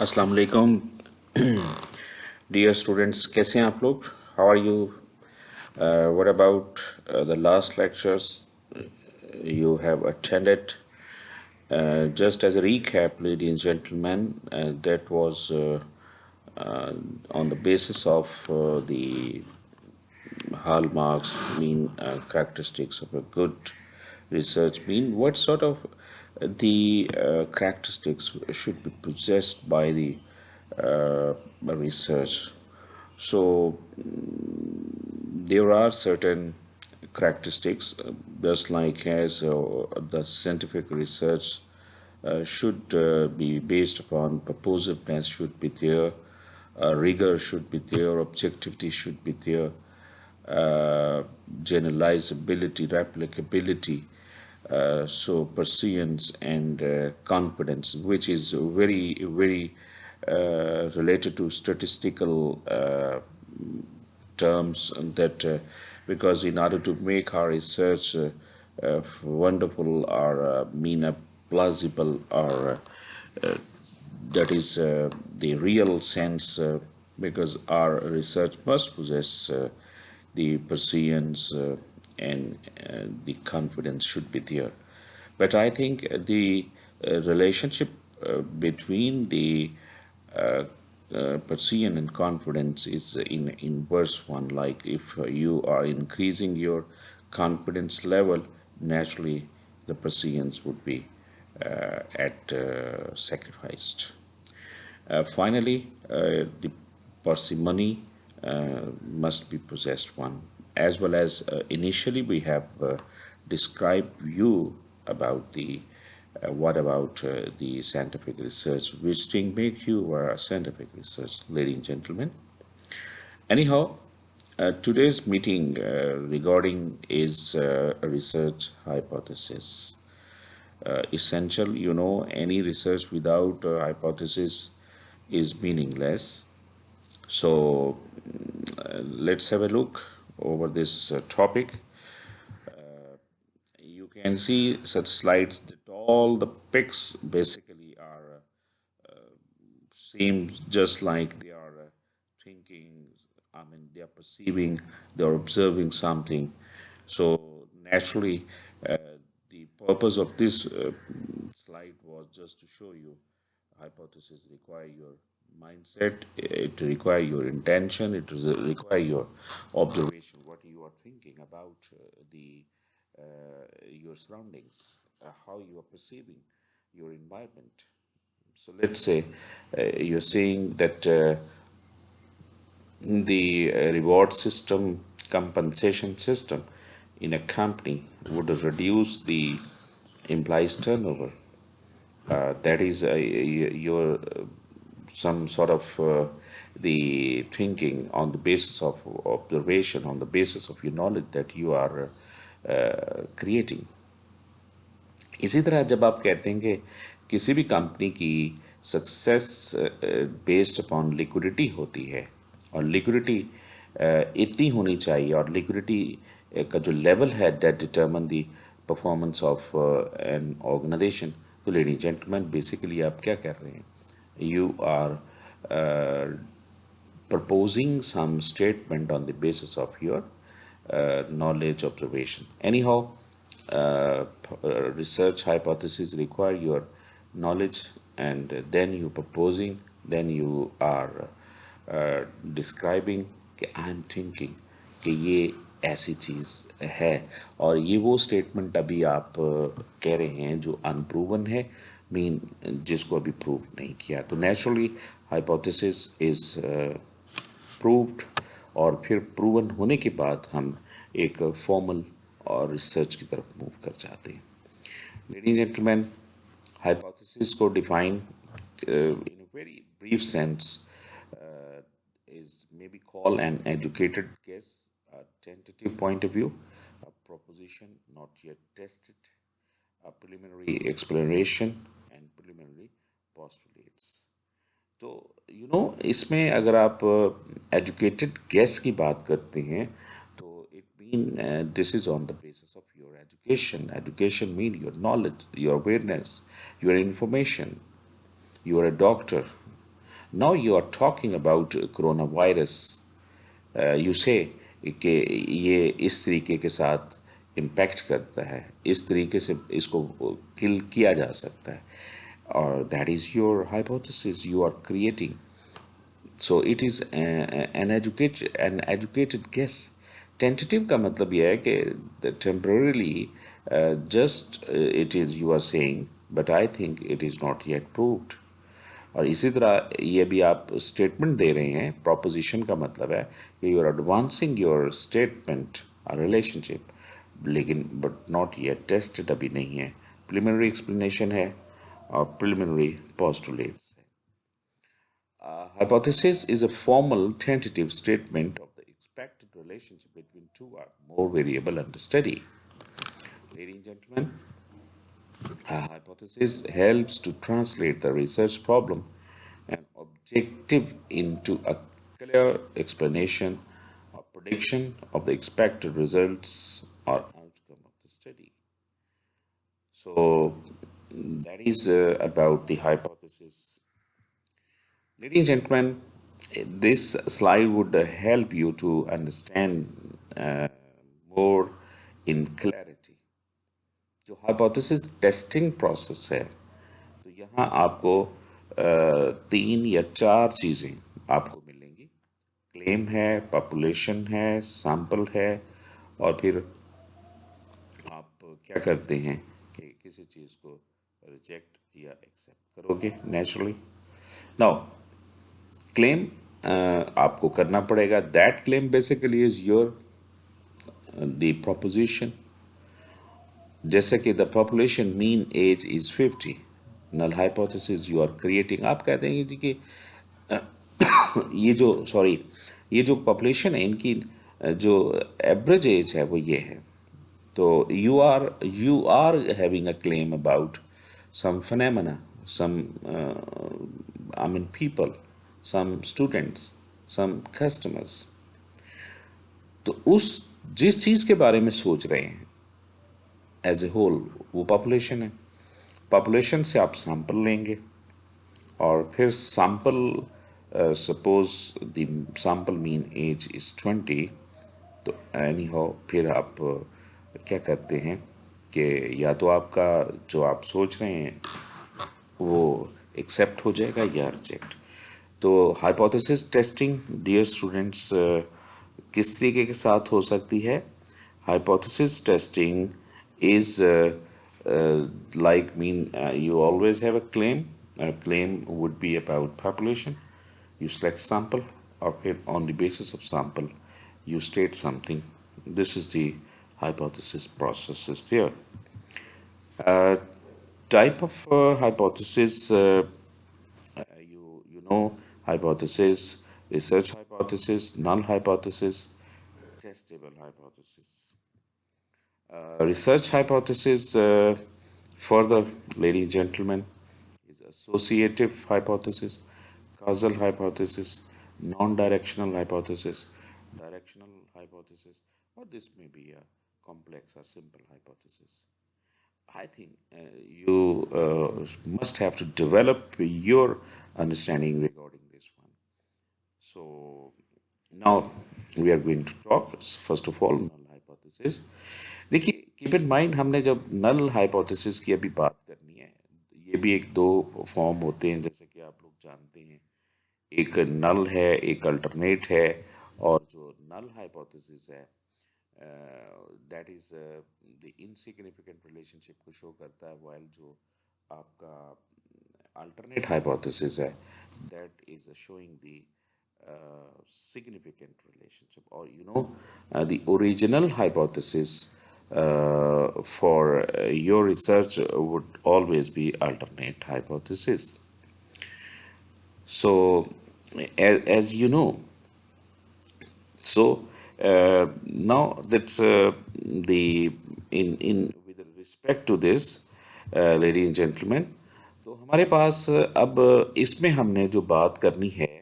अस्सलाम वालेकुम dear students, कैसे हैं आप लोग? How are you? What about the last lectures you have attended? Just as a recap, ladies and gentlemen, that was uh, on the basis of the hallmarks, mean characteristics of a good research. Mean what sort of the characteristics should be possessed by the research. So there are certain characteristics, just like as the scientific research should be based upon purposiveness should be there, rigor should be there, objectivity should be there, uh, generalizability, replicability, so persistence and confidence, which is very related to statistical terms that because in order to make our research wonderful or mean a plausible or that is the real sense because our research must possess the persistence and the confidence should be there. But I think the relationship between the persistence and confidence is in inverse one. Like if you are increasing your confidence level, naturally the persistence would be at sacrificed. Finally, the parsimony must be possessed one, as well as initially we have described you about the what about the scientific research, which thing make you a scientific research, ladies and gentlemen. Anyhow, today's meeting regarding is a research hypothesis. Essential, any research without a hypothesis is meaningless. So let's have a look over this topic. You can see such slides that all the pics basically are seem just like they are thinking, I mean, they are perceiving, they are observing something. So naturally, uh, the purpose of this slide was just to show you hypothesis require your mindset, it require your intention, it require your observation, what you are thinking about the your surroundings, how you are perceiving your environment. So let's say you're saying that the reward system, compensation system in a company would reduce the employees' turnover. That is your some sort of the thinking on the basis of observation, on the basis of your knowledge that you are creating. इसी तरह जब आप कहते हैं कि किसी भी company की सक्सेस बेस्ड अपॉन लिक्विडिटी होती है और लिक्विडिटी इतनी होनी चाहिए और लिक्विडिटी का जो लेवल है that determine the performance of an organisation. तो लेडीज जेंटलमैन बेसिकली आप क्या कर रहे हैं? You are proposing some statement on the basis of your knowledge observation. Anyhow, research hypothesis require your knowledge and then you proposing, then you are describing कि I am thinking कि ये ऐसी चीज़ है और ये वो स्टेटमेंट अभी आप कह रहे हैं जो अनप्रूवन है, मीन जिसको अभी प्रूव नहीं किया. तो नेचुरली हाइपोथेसिस इज प्रूव्ड और फिर प्रूवन होने के बाद हम एक फॉर्मल और रिसर्च की तरफ मूव कर जाते हैं. लेडीज जेंटलमैन, हाइपोथेसिस को define in a very brief sense is maybe called an educated guess, a tentative point of view, a proposition not yet tested, a preliminary explanation and preliminary postulates. तो इसमें अगर आप educated guess की बात करते हैं तो it mean this is on the basis of your education. Education mean your knowledge, your awareness, your information. You are a doctor, Now you are talking about coronavirus. You say कि ये इस तरीके के साथ इम्पैक्ट करता है, इस तरीके से इसको किल किया जा सकता है, और that is your hypothesis you are creating. So it is an educated guess. Tentative का मतलब यह है कि temporarily just it is you are saying, but I think it is not yet proved. और इसी तरह ये भी आप स्टेटमेंट दे रहे हैं. प्रोपोजिशन का मतलब है कि you are advancing your statement relationship, लेकिन बट नॉट येट टेस्टेड अभी नहीं है. प्रिलिमिनरी एक्सप्लेनेशन है और प्रिलिमिनरी पोस्टुलेट्स है. Hypothesis is a formal tentative statement of the expected relationship between two or more variable under study. Ladies and gentlemen, a hypothesis helps to translate the research problem and objective into a clear explanation or prediction of the expected results or outcome of the study. So that is about the hypothesis. Ladies and gentlemen, this slide would help you to understand more in clarity. जो hypothesis testing process है, तो यहाँ आपको 3 या 4 चीज़ें आपको मिलेंगी. Claim है, पॉपुलेशन है, सैंपल है, और फिर आप क्या करते हैं कि किसी चीज़ को रिजेक्ट या एक्सेप्ट करोगे नेचुरली. नाउ क्लेम आपको करना पड़ेगा. That claim basically is your the proposition. जैसे कि the population mean age is 50, null hypothesis you are creating. आप कहते हैं जी कि ये जो पॉपुलेशन है, इनकी जो एवरेज एज है वो ये है. तो you are having a claim about some phenomena, some I mean people, some students, some customers. तो जिस चीज़ के बारे में सोच रहे हैं एज ए होल, वो पॉपुलेशन है. पॉपुलेशन से आप सैंपल लेंगे और फिर sample suppose the sample mean age is 20. तो एनी हाउ फिर आप क्या करते हैं कि या तो आपका जो आप सोच रहे हैं वो एक्सेप्ट हो जाएगा या रिजेक्ट. तो हाइपोथेसिस टेस्टिंग डियर स्टूडेंट्स किस तरीके के साथ हो सकती है? Hypothesis testing is like you always have a claim. A claim would be about population. You select sample, or on the basis of sample you state something. This is the hypothesis process is there. Type of hypothesis, you know, hypothesis, research hypothesis, null hypothesis, testable hypothesis. Research hypothesis, further, ladies and gentlemen, is associative hypothesis, causal hypothesis, non-directional hypothesis, directional hypothesis, or this may be a complex or simple hypothesis. I think you must have to develop your understanding regarding this one. So now we are going to talk first of all null hypothesis. देखिए, keep in mind, हमने जब null hypothesis की अभी बात करनी है, ये भी एक दो फॉर्म होते हैं जैसे कि आप लोग जानते हैं. एक नल है, एक अल्टरनेट है, और जो नल हाइपोथेसिस है that is the insignificant relationship को शो करता है, वाइल जो आपका अल्टरनेट हाइपोथेसिस है that is showing the significant relationship. Or you know, the original hypothesis for your research would always be alternate hypothesis. So as you know, so now that's the in with respect to this, ladies and gentlemen, तो हमारे पास अब इसमें हमने जो बात करनी है